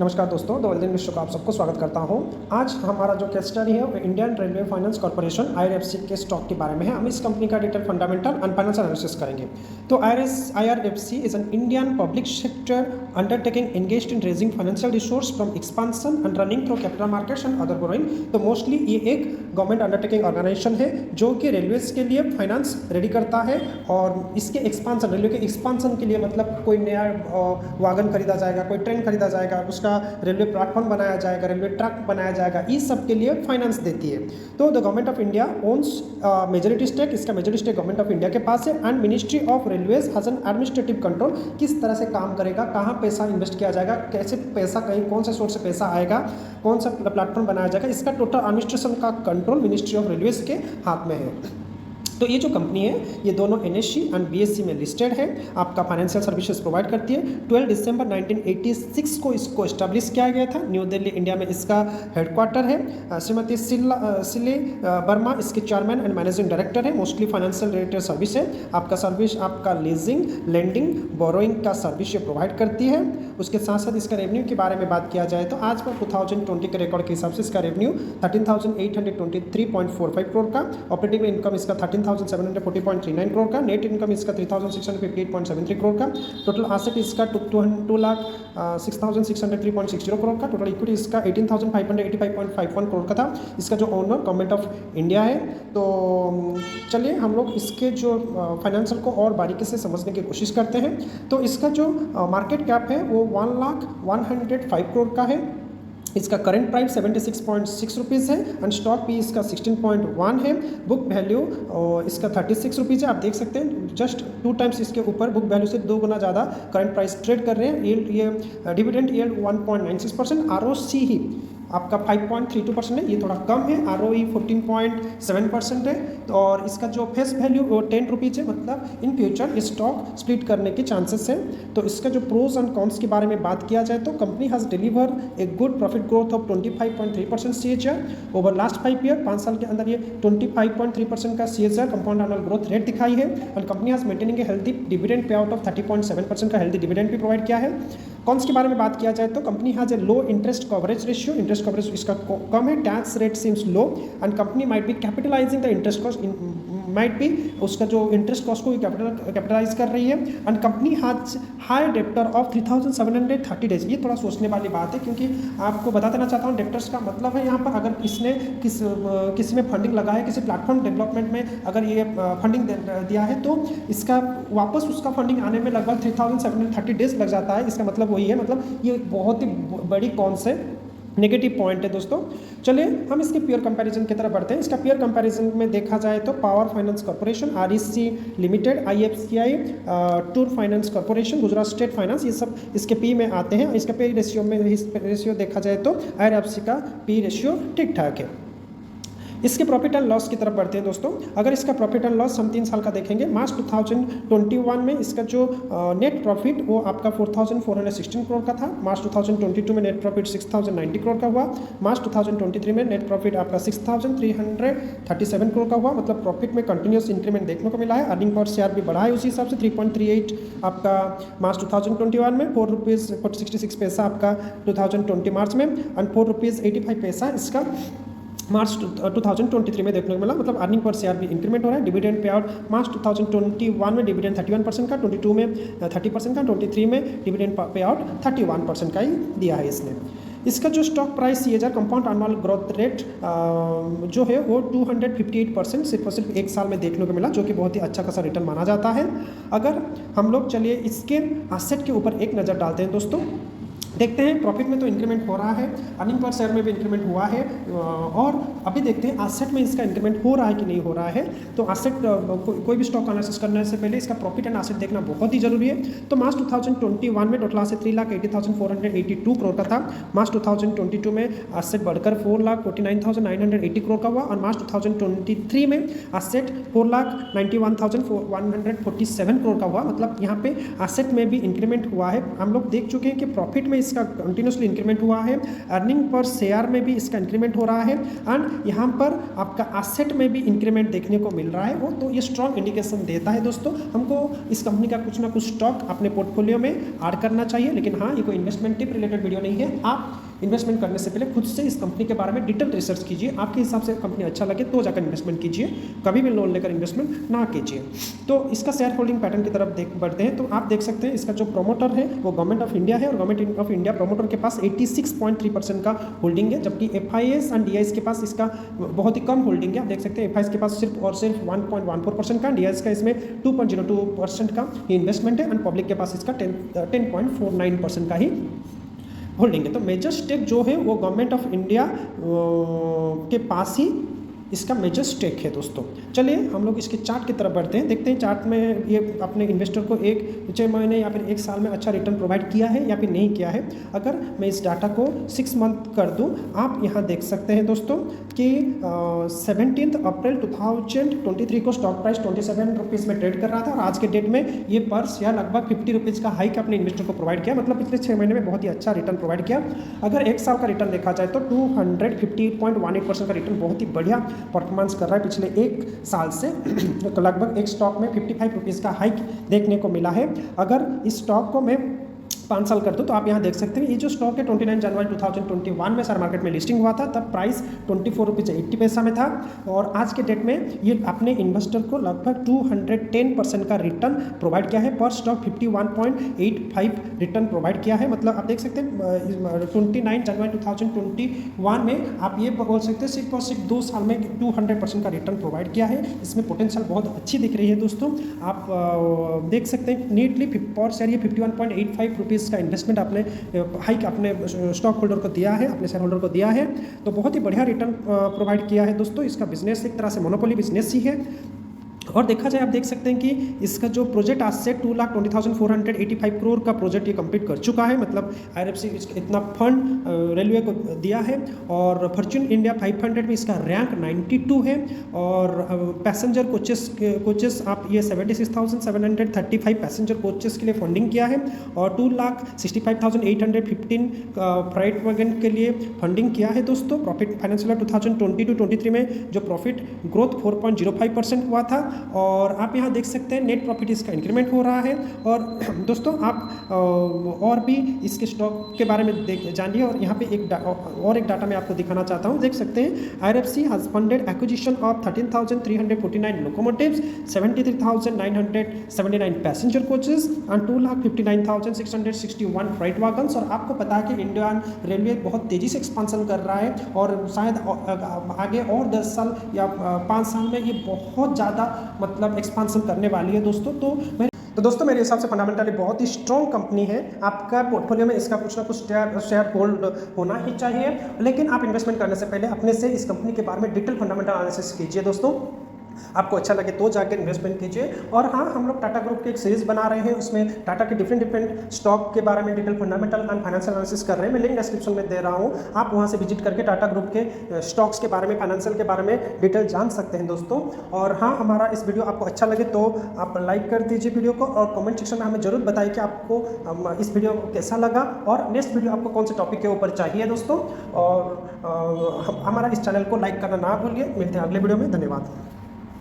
नमस्कार दोस्तों, the wealth मिश्र का आप सबको स्वागत करता हूं। आज हमारा जो केस स्टडी है वो Indian railway finance corporation IRFC के स्टॉक के बारे में है। हम इस कंपनी का detail fundamental and financial analysis करेंगे। तो IRFC is an Indian public sector undertaking engaged in raising financial resource from expansion and running through capital markets and other borrowing. तो मोस्टली ये एक गवर्नमेंट अंडरटेकिंग ऑर्गेनाइजेशन है जो कि railways के लिए फाइनेंस रेडी करता है और इसके एक्सपांशन, रेलवे के एक्सपांशन के लिए मतलब कोई नया वागन खरीदा जाएगा, कोई ट्रेन खरीदा जाएगा, उसका रेलवे प्लेटफॉर्म बनाया जाएगा, रेलवे ट्रैक बनाया जाएगा, इस सब के लिए फाइनेंस देती है। तो the government of India owns majority stake, इसका majority stake government of India के पास है। And ministry of railways has an administrative control, किस तरह से काम करेगा, कहाँ पैसा इन्वेस्ट किया जाएगा, कैसे पैसा कहीं कौन से सोर्स से पैसा आएगा, कौन सा प्लेटफॉर्म बनाया जाएगा, इसका टोटल एडमिनिस्ट्रेशन का कंट्रोल मिनिस्ट्री ऑफ रेलवेज के हाथ में है। तो ये जो कंपनी है ये दोनों एनएससी एंड बीएससी में लिस्टेड है, आपका फाइनेंशियल सर्विसेज प्रोवाइड करती है। 12 दिसंबर 1986 को इसको इस्टेब्लिश किया गया था। न्यू दिल्ली इंडिया में इसका हेडक्वार्टर है। श्रीमती सिले वर्मा इसके चेयरमैन एंड मैनेजिंग डायरेक्टर है। मोस्टली फाइनेंशियल रिलेटेड सर्विस है। आपका सर्विस आपका लीजिंग, लेंडिंग, बोरोइंग का सर्विस ये प्रोवाइड करती है। उसके साथ साथ इसका रेवेन्यू के बारे में बात किया जाए तो आज पर 2020 के रिकॉर्ड के हिसाब से इसका रेवेन्यू 13,823.45 करोड़ का, ऑपरेटिंग इनकम इसका 13,740.39 करोड़ का, नेट इनकम इसका 3,658.73 करोड़ का, टोटल एसेट इसका 2,06,603.60 करोड़ का, टोटल इक्विटी इसका 18,585.51 करोड़ का था। इसका जो ओनर गवर्नमेंट ऑफ इंडिया है। तो चलिए हम लोग इसके जो फाइनेंशियल को और बारीकी से समझने की कोशिश करते हैं। तो इसका जो मार्केट कैप है वो 1,01,05 करोड़ का है। इसका करंट प्राइस 76.6 रुपीज़ है एंड स्टॉक पी इसका 16.1 है। बुक वैल्यू इसका 36 रुपीज़ है। आप देख सकते हैं जस्ट 2 टाइम्स इसके ऊपर बुक वैल्यू से 2 गुना ज़्यादा करंट प्राइस ट्रेड कर रहे हैं। ये डिविडेंड यील्ड 1.96%, आरओसी ही आपका 5.32% है, ये थोड़ा कम है। आरओई 14.7% है। तो और इसका जो फेस वैल्यू वो 10 रुपीज़ है, मतलब इन फ्यूचर ये स्टॉक स्प्लिट करने के चांसेस हैं। तो इसका जो प्रोज एंड कॉन्स के बारे में बात किया जाए तो company has deliver a good profit growth of 25.3% CAGR over last 5 year. 5 साल के अंदर ये 25.3% का CAGR compound annual growth rate दिखाई है। और company has maintaining a healthy dividend pay out of 30.7% का हेल्दी डिविडेंड भी प्रोवाइड किया है। कॉन्स के बारे में बात किया जाए तो company has a low interest coverage ratio, interest coverage इसका कम है। Tax rate seems low and company might be capitalising the interest cost, might be उसका जो इंटरेस्ट कॉस्ट को कैपिटलाइज कर रही है। And company has high debtor of 3,730 days. ये थोड़ा सोचने वाली बात है क्योंकि आपको बता देना चाहता हूँ डेप्टर्स का मतलब है यहाँ पर अगर इसने किसी में फंडिंग लगा है, किसी प्लेटफॉर्म डेवलपमेंट में अगर ये फंडिंग दिया है तो इसका वापस उसका फंडिंग आने में लगभग 3,730 डेज लग जाता है। इसका मतलब वही है, मतलब ये बहुत ही बड़ी कौन से नेगेटिव पॉइंट है दोस्तों। चलिए हम इसके प्योर कंपैरिजन की तरफ बढ़ते हैं। इसका प्योर कंपैरिजन में देखा जाए तो power finance corporation, REC limited, IFCI, tour finance corporation, Gujarat state finance, ये सब इसके पी में आते हैं। इसका पे रेशियो में रेशियो देखा जाए तो आईआरएफसी का पी रेशियो ठीक ठाक है। इसके प्रॉफिट एंड लॉस की तरफ बढ़ते हैं दोस्तों। अगर इसका प्रॉफिट एंड लॉस हम 3 साल का देखेंगे, मार्च 2021 में इसका जो नेट प्रॉफिट वो आपका 4,416 करोड़ का था। मार्च 2022 में नेट प्रॉफिट 6,090 करोड़ का हुआ। मार्च 2023 में नेट प्रॉफिट आपका 6,337 करोड़ का हुआ। मतलब प्रॉफिट में कंटिन्यूस इंक्रीमेंट देखने को मिला है। अर्निंग पर शेयर भी बढ़ा है उसी हिसाब से 3.38 आपका मार्च 2021 में, 4 रुपीज़ 66 पैसा आपका 2020 मार्च में एंड 4 रुपीज़ 85 पैसा इसका मार्च 2023 में देखने को मिला। मतलब अर्निंग पर शेयर भी इंक्रीमेंट हो रहा है। डिविडेंड पे आउट मार्च 2021 में डिविडेंड 31% का, 22 में 30% का, 23 में डिविडेंड पे आउट 31% का ही दिया है इसने। इसका जो stock price CAGR compound annual growth rate जो है वो 258% सिर्फ और सिर्फ 1 साल में देखने को मिला, जो कि बहुत ही अच्छा खासा रिटर्न माना जाता है। अगर हम लोग चलिए इसके एसेट के ऊपर एक नज़र डालते हैं दोस्तों, देखते हैं प्रॉफिट में तो इंक्रीमेंट हो रहा है, अर्निंग पर शेयर में भी इंक्रीमेंट हुआ है और अभी देखते हैं एसेट में इसका इंक्रीमेंट हो रहा है कि नहीं हो रहा है। तो एसेट कोई भी स्टॉक एनालिसिस करने से पहले इसका प्रॉफिट एंड एसेट देखना बहुत ही जरूरी है। तो मार्च 2021 में टोटल एसेट 3,80,482 करोड़ का था। मार्च 2022 में एसेट बढ़कर 4,49,980 करोड़ का हुआ और मार्च 2023 में एसेट 4,91,147 करोड़ का हुआ। मतलब यहाँ पे एसेट में भी इंक्रीमेंट हुआ है। हम लोग देख चुके हैं कि प्रॉफिट में इसका कंटिन्यूसली इंक्रीमेंट हुआ है, अर्निंग पर शेयर में भी इसका इंक्रीमेंट हो रहा है, एंड यहाँ पर आपका एसेट में भी इंक्रीमेंट देखने को मिल रहा है वो, तो ये स्ट्रॉन्ग इंडिकेशन देता है दोस्तों। हमको इस कंपनी का कुछ ना कुछ स्टॉक अपने पोर्टफोलियो में ऐड करना चाहिए, लेकिन हाँ, ये कोई इन्वेस्टमेंट टिप रिलेटेड वीडियो नहीं है। आप इन्वेस्टमेंट करने से पहले खुद से इस कंपनी के बारे में डिटेल रिसर्च कीजिए, आपके हिसाब से कंपनी अच्छा लगे तो जाकर इन्वेस्टमेंट कीजिए, कभी भी लोन लेकर इन्वेस्टमेंट ना कीजिए। तो इसका शेयर होल्डिंग पैटर्न की तरफ बढ़ते हैं, तो आप देख सकते हैं इसका जो प्रोमोटर है वो गवर्नमेंट ऑफ इंडिया है, और गवर्नमेंट ऑफ इंडिया प्रोमोटर के पास 86.3% का होल्डिंग है, जबकि FIS एंड DIS के पास इसका बहुत ही कम होल्डिंग है। आप देख सकते हैं FIS के पास सिर्फ और सिर्फ 1.14% का, DIS का इसमें 2.02% का ही इन्वेस्टमेंट है, एंड पब्लिक के पास इसका 10.49% का ही होल्डिंग है। तो मेजर स्टेक जो है वो गवर्नमेंट ऑफ इंडिया के पास ही इसका मेजर स्टेक है दोस्तों। चलिए हम लोग इसके चार्ट की तरफ बढ़ते हैं, देखते हैं चार्ट में ये अपने इन्वेस्टर को 6 महीने या फिर 1 साल में अच्छा रिटर्न प्रोवाइड किया है या फिर नहीं किया है। अगर मैं इस डाटा को 6 मंथ कर दूं, आप यहाँ देख सकते हैं दोस्तों कि 17 अप्रैल 2023 को स्टॉक प्राइस 27 रुपीज़ में ट्रेड कर रहा था, और आज के डेट में ये पर शेयर लगभग 50 रुपीज़ का हाइक अपने इन्वेस्टर को प्रोवाइड किया, मतलब पिछले 6 महीने में बहुत ही अच्छा रिटर्न प्रोवाइड किया। अगर 1 साल का रिटर्न देखा जाए तो 258.18% का रिटर्न बहुत ही बढ़िया परफॉर्मेंस कर रहा है पिछले 1 साल से। तो लगभग एक स्टॉक में 55 रुपीज़ का हाइक देखने को मिला है। अगर इस स्टॉक को मैं 5 साल कर दूँ तो आप यहाँ देख सकते हैं ये जो स्टॉक है 29 जनवरी 2021 में शेयर मार्केट में लिस्टिंग हुआ था, तब प्राइस 24 रुपीज़ 80 पैसा में था, और आज के डेट में ये अपने इन्वेस्टर को लगभग 210% का रिटर्न प्रोवाइड किया है, पर स्टॉक 51.85 रिटर्न प्रोवाइड किया है। मतलब आप देख सकते हैं 29 जनवरी 2021 में आप ये बोल सकते हैं सिर्फ और सिर्फ 2 साल में 200% का रिटर्न प्रोवाइड किया है। इसमें पोटेंशियल बहुत अच्छी दिख रही है दोस्तों। आप देख सकते हैं नीटली पर शेयर ये 51.85 रुपीज़ का इन्वेस्टमेंट आपने हाइक अपने स्टॉक होल्डर को दिया है, अपने शेयर होल्डर को दिया है, तो बहुत ही बढ़िया रिटर्न प्रोवाइड किया है दोस्तों। इसका बिजनेस एक तरह से मोनोपोली बिजनेस ही है। और देखा जाए आप देख सकते हैं कि इसका जो प्रोजेक्ट आज से 2,20,485 करोड़ का प्रोजेक्ट ये कंप्लीट कर चुका है, मतलब IRFC इतना फंड रेलवे को दिया है, और फॉर्च्यून इंडिया 500 में इसका रैंक 92 है, और पैसेंजर कोचेस आप ये 76,735 पैसेंजर कोचेस के लिए फंडिंग किया है, और 2,65,815 फ्राइट वैगन के लिए फंडिंग किया है दोस्तों। प्रॉफिट फाइनेंशियल 2022-23 में जो प्रॉफिट ग्रोथ 4.05% हुआ था, और आप यहाँ देख सकते हैं नेट प्रॉफिट इसका इंक्रीमेंट हो रहा है। और दोस्तों आप और भी इसके स्टॉक के बारे में जानिए, और यहाँ पे एक डाटा मैं आपको दिखाना चाहता हूँ। देख सकते हैं IRFC has funded acquisition of 13,349 locomotives, 73,979 passenger coaches and 2,59,661 freight wagons. और आपको पता है कि इंडियन रेलवे बहुत तेज़ी से एक्सपांसन कर रहा है, और शायद आगे और 10 साल या 5 साल में ये बहुत ज़्यादा मतलब एक्सपांसन करने वाली है दोस्तों। तो दोस्तों मेरे हिसाब से फंडामेंटली बहुत ही स्ट्रॉन्ग कंपनी है। आपका पोर्टफोलियो में इसका कुछ ना कुछ शेयर होल्ड होना ही चाहिए, लेकिन आप इन्वेस्टमेंट करने से पहले अपने से इस कंपनी के बारे में डिटेल फंडामेंटल एनालिसिस कीजिए दोस्तों। आपको अच्छा लगे तो जाकर इन्वेस्टमेंट कीजिए। और हाँ, हम लोग टाटा ग्रुप की एक सीरीज़ बना रहे हैं, उसमें टाटा के डिफरेंट स्टॉक के बारे में detail fundamental and financial analysis कर रहे हैं। मैं लिंक डिस्क्रिप्शन में दे रहा हूँ, आप वहाँ से विजिट करके टाटा ग्रुप के स्टॉक्स के बारे में, फाइनेंशियल के बारे में डिटेल जान सकते हैं दोस्तों। और हाँ, हमारा इस वीडियो आपको अच्छा लगे तो आप लाइक कर दीजिए वीडियो को, और कमेंट सेक्शन में हमें जरूर बताइए कि आपको इस वीडियो कैसा लगा, और नेक्स्ट वीडियो आपको कौन से टॉपिक के ऊपर चाहिए दोस्तों। और हमारा इस चैनल को लाइक करना ना भूलिए। मिलते हैं अगले वीडियो में, धन्यवाद।